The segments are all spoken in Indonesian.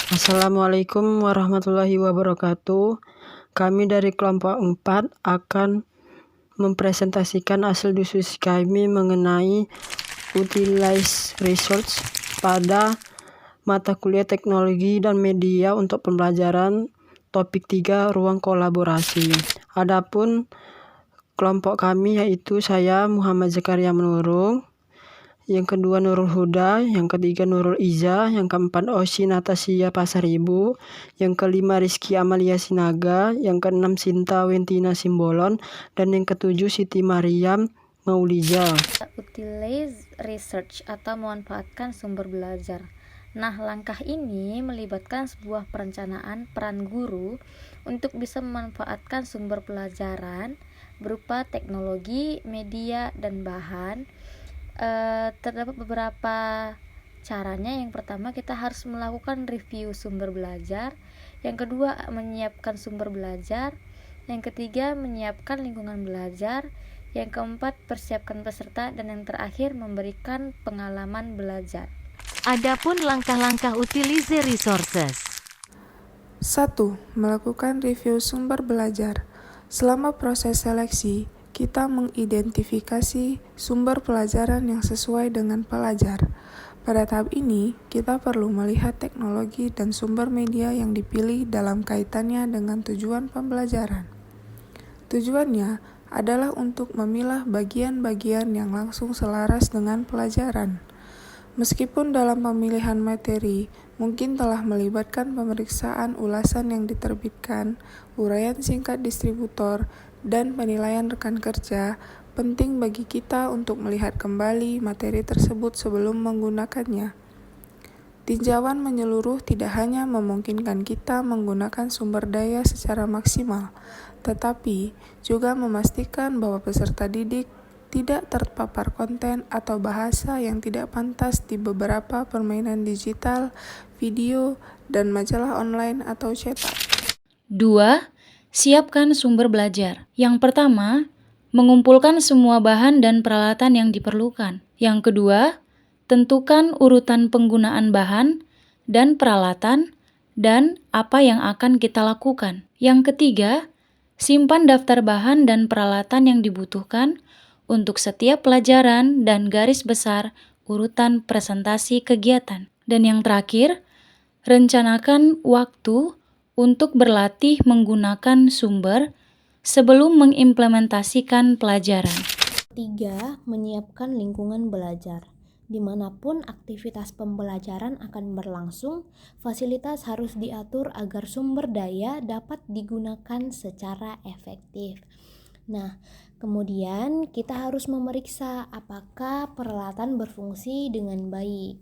Assalamualaikum warahmatullahi wabarakatuh. Kami dari kelompok 4 akan mempresentasikan hasil diskusi kami mengenai Utilize Research pada mata kuliah teknologi dan media untuk pembelajaran topik 3 ruang kolaborasi. Adapun kelompok kami yaitu saya Muhammad Zakaria Menurung, yang kedua Nurul Huda, yang ketiga Nurul Iza, yang keempat Osi Natasia Pasaribu, yang kelima Rizky Amalia Sinaga, yang keenam Sinta Wentina Simbolon, dan yang ketujuh Siti Mariam Mauliza. Utilize research atau memanfaatkan sumber belajar. Nah, langkah ini melibatkan sebuah perencanaan peran guru untuk bisa memanfaatkan sumber pelajaran berupa teknologi, media, dan bahan. Terdapat beberapa caranya. Yang pertama, kita harus melakukan review sumber belajar. Yang kedua, menyiapkan sumber belajar. Yang ketiga, menyiapkan lingkungan belajar. Yang keempat, persiapkan peserta. Dan yang terakhir, memberikan pengalaman belajar. Adapun langkah-langkah Utilize Resources. 1. Melakukan review sumber belajar. Selama proses seleksi, kita mengidentifikasi sumber pelajaran yang sesuai dengan pelajar. Pada tahap ini, kita perlu melihat teknologi dan sumber media yang dipilih dalam kaitannya dengan tujuan pembelajaran. Tujuannya adalah untuk memilah bagian-bagian yang langsung selaras dengan pelajaran. Meskipun dalam pemilihan materi mungkin telah melibatkan pemeriksaan ulasan yang diterbitkan, uraian singkat distributor, dan penilaian rekan kerja, penting bagi kita untuk melihat kembali materi tersebut sebelum menggunakannya. Tinjauan menyeluruh tidak hanya memungkinkan kita menggunakan sumber daya secara maksimal, tetapi juga memastikan bahwa peserta didik tidak terpapar konten atau bahasa yang tidak pantas di beberapa permainan digital, video, dan majalah online atau cetak. 2. Siapkan sumber belajar. Yang pertama, mengumpulkan semua bahan dan peralatan yang diperlukan. Yang kedua, tentukan urutan penggunaan bahan dan peralatan dan apa yang akan kita lakukan. Yang ketiga, simpan daftar bahan dan peralatan yang dibutuhkan untuk setiap pelajaran dan garis besar urutan presentasi kegiatan. Dan yang terakhir, rencanakan waktu untuk berlatih menggunakan sumber sebelum mengimplementasikan pelajaran. 3. Menyiapkan lingkungan belajar. Dimanapun aktivitas pembelajaran akan berlangsung, fasilitas harus diatur agar sumber daya dapat digunakan secara efektif. Nah, kemudian kita harus memeriksa apakah peralatan berfungsi dengan baik.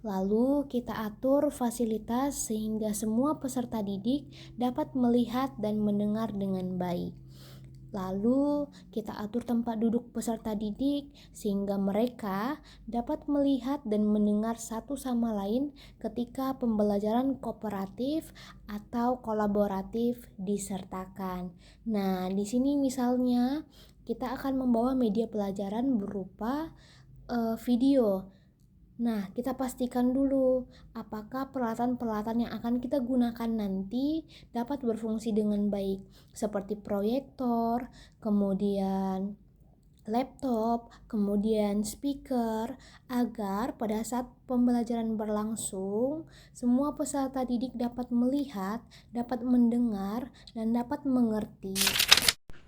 Lalu kita atur fasilitas sehingga semua peserta didik dapat melihat dan mendengar dengan baik. Lalu kita atur tempat duduk peserta didik sehingga mereka dapat melihat dan mendengar satu sama lain ketika pembelajaran kooperatif atau kolaboratif disertakan. Nah, di sini misalnya kita akan membawa media pelajaran berupa video. Nah, kita pastikan dulu apakah peralatan-peralatan yang akan kita gunakan nanti dapat berfungsi dengan baik, seperti proyektor, kemudian laptop, kemudian speaker, agar pada saat pembelajaran berlangsung, semua peserta didik dapat melihat, dapat mendengar, dan dapat mengerti.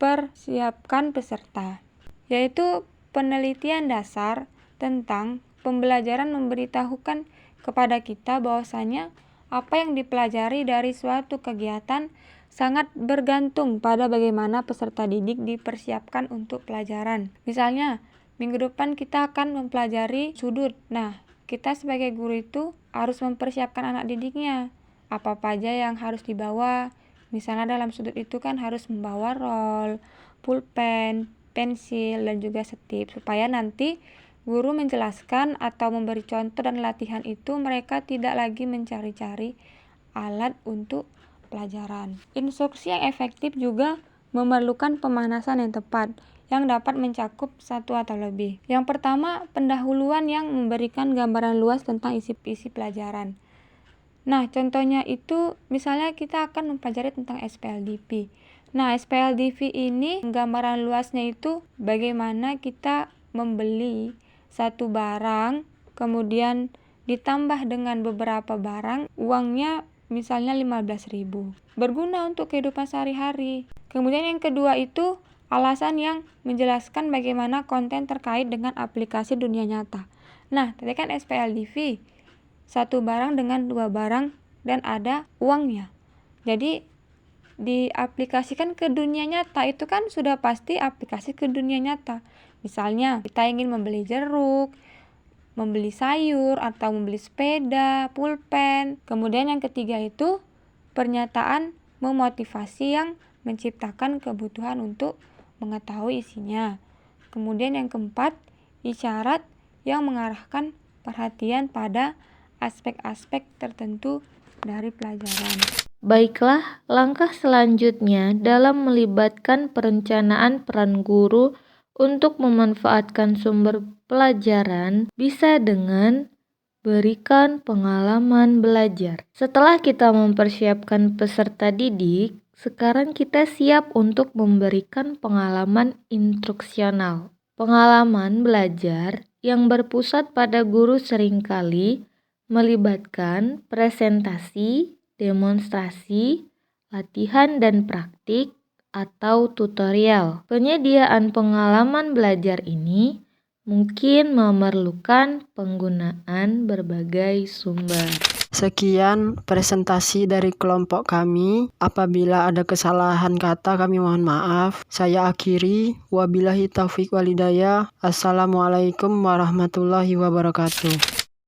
Persiapkan peserta, yaitu penelitian dasar tentang pembelajaran memberitahukan kepada kita bahwasanya apa yang dipelajari dari suatu kegiatan sangat bergantung pada bagaimana peserta didik dipersiapkan untuk pelajaran. Misalnya, minggu depan kita akan mempelajari sudut. Nah, kita sebagai guru itu harus mempersiapkan anak didiknya. Apa-apa aja yang harus dibawa. Misalnya dalam sudut itu kan harus membawa roll, pulpen, pensil, dan juga setip, supaya nanti guru menjelaskan atau memberi contoh dan latihan itu mereka tidak lagi mencari-cari alat untuk pelajaran. Instruksi yang efektif juga memerlukan pemanasan yang tepat yang dapat mencakup satu atau lebih. Yang pertama, pendahuluan yang memberikan gambaran luas tentang isi pelajaran. Nah, contohnya itu misalnya kita akan mempelajari tentang SPLDV. Nah, SPLDV ini gambaran luasnya itu bagaimana kita membeli satu barang, kemudian ditambah dengan beberapa barang, uangnya misalnya 15.000. Berguna untuk kehidupan sehari-hari. Kemudian yang kedua itu alasan yang menjelaskan bagaimana konten terkait dengan aplikasi dunia nyata. Nah, tadi kan SPLDV, satu barang dengan dua barang dan ada uangnya. Jadi diaplikasikan ke dunia nyata itu kan sudah pasti aplikasi ke dunia nyata. Misalnya kita ingin membeli jeruk, membeli sayur, atau membeli sepeda, pulpen. Kemudian yang ketiga itu pernyataan memotivasi yang menciptakan kebutuhan untuk mengetahui isinya. Kemudian yang keempat, isyarat yang mengarahkan perhatian pada aspek-aspek tertentu dari pelajaran. Baiklah, langkah selanjutnya dalam melibatkan perencanaan peran guru untuk memanfaatkan sumber pelajaran bisa dengan berikan pengalaman belajar. Setelah kita mempersiapkan peserta didik, sekarang kita siap untuk memberikan pengalaman instruksional. Pengalaman belajar yang berpusat pada guru seringkali melibatkan presentasi, demonstrasi, latihan dan praktik, atau tutorial. Penyediaan pengalaman belajar ini mungkin memerlukan penggunaan berbagai sumber. Sekian presentasi dari kelompok kami. Apabila ada kesalahan kata kami mohon maaf. Saya akhiri. Wabillahi taufiq walhidayah. Assalamualaikum warahmatullahi wabarakatuh.